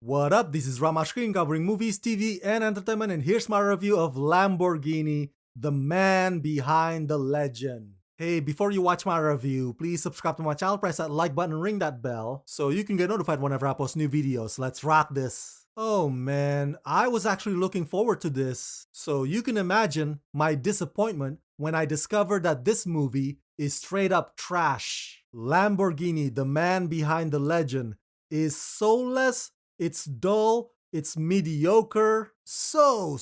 What up? This is Rama Screen covering movies, TV, and entertainment, and here's my review of Lamborghini, the man behind the legend. Hey, before you watch my review, please subscribe to my channel, press that like button, and ring that bell so you can get notified whenever I post new videos. Let's rock this. Oh man, I was actually looking forward to this. So you can imagine my disappointment when I discovered that this movie is straight up trash. Lamborghini, the man behind the legend, is soulless, it's dull, it's mediocre, so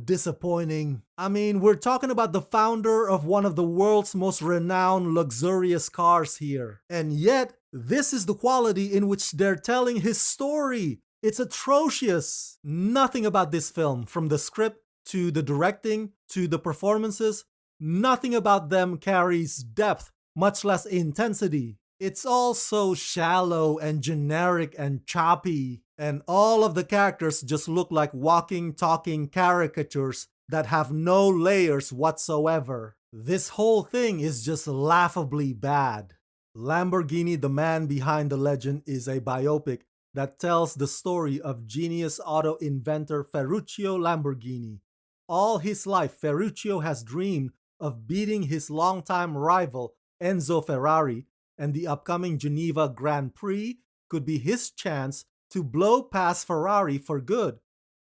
disappointing. I mean, we're talking about the founder of one of the world's most renowned luxurious cars here. And yet, this is the quality in which they're telling his story. It's atrocious. Nothing about this film, from the script to the directing to the performances, nothing about them carries depth, much less intensity. It's all so shallow and generic and choppy, and all of the characters just look like walking, talking caricatures that have no layers whatsoever. This whole thing is just laughably bad. Lamborghini, the man behind the legend, is a biopic that tells the story of genius auto inventor Ferruccio Lamborghini. All his life, Ferruccio has dreamed of beating his longtime rival Enzo Ferrari, and the upcoming Geneva Grand Prix could be his chance to blow past Ferrari for good.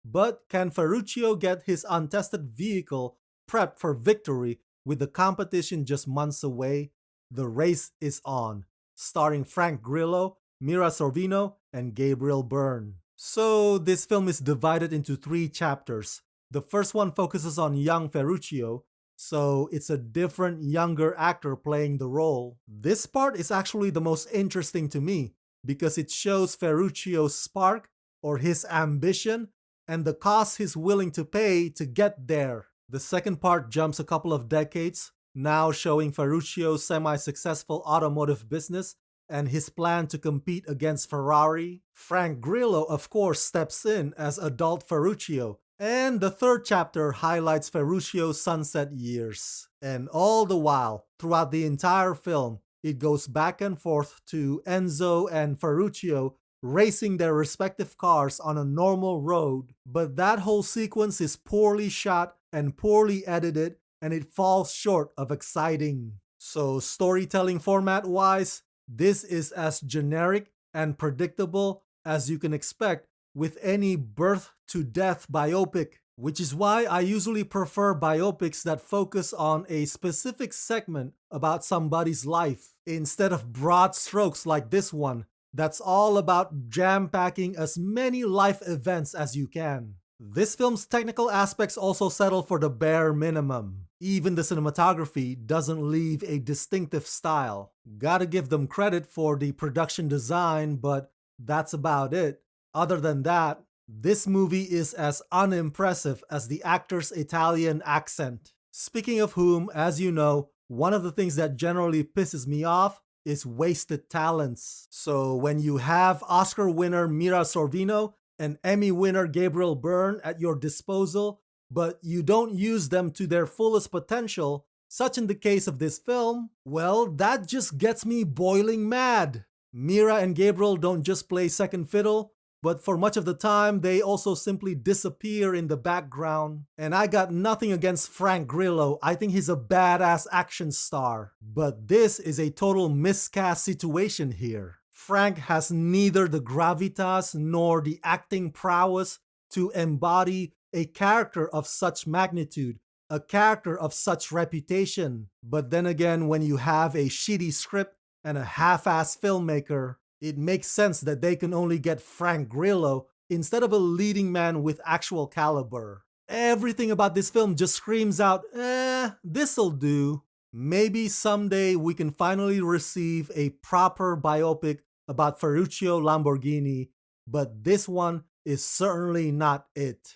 But can Ferruccio get his untested vehicle prepped for victory with the competition just months away? The race is on, starring Frank Grillo, Mira Sorvino, and Gabriel Byrne. So this film is divided into 3 chapters. The first one focuses on young Ferruccio, so it's a different, younger actor playing the role. This part is actually the most interesting to me because it shows Ferruccio's spark or his ambition and the cost he's willing to pay to get there. The second part jumps a couple of decades, now showing Ferruccio's semi-successful automotive business and his plan to compete against Ferrari. Frank Grillo, of course, steps in as adult Ferruccio. And the third chapter highlights Ferruccio's sunset years. And all the while, throughout the entire film, it goes back and forth to Enzo and Ferruccio racing their respective cars on a normal road. But that whole sequence is poorly shot and poorly edited, and it falls short of exciting. So storytelling format-wise, this is as generic and predictable as you can expect with any birth-to-death biopic, which is why I usually prefer biopics that focus on a specific segment about somebody's life, instead of broad strokes like this one, that's all about jam-packing as many life events as you can. This film's technical aspects also settle for the bare minimum. Even the cinematography doesn't leave a distinctive style. Gotta give them credit for the production design, but that's about it. Other than that, this movie is as unimpressive as the actor's Italian accent. Speaking of whom, as you know, one of the things that generally pisses me off is wasted talents. So when you have Oscar winner Mira Sorvino and Emmy winner Gabriel Byrne at your disposal, but you don't use them to their fullest potential, such in the case of this film, well, that just gets me boiling mad. Mira and Gabriel don't just play second fiddle, but for much of the time, they also simply disappear in the background. And I got nothing against Frank Grillo. I think he's a badass action star. But this is a total miscast situation here. Frank has neither the gravitas nor the acting prowess to embody a character of such magnitude, a character of such reputation. But then again, when you have a shitty script and a half-ass filmmaker, it makes sense that they can only get Frank Grillo instead of a leading man with actual caliber. Everything about this film just screams out, this'll do. Maybe someday we can finally receive a proper biopic about Ferruccio Lamborghini, but this one is certainly not it.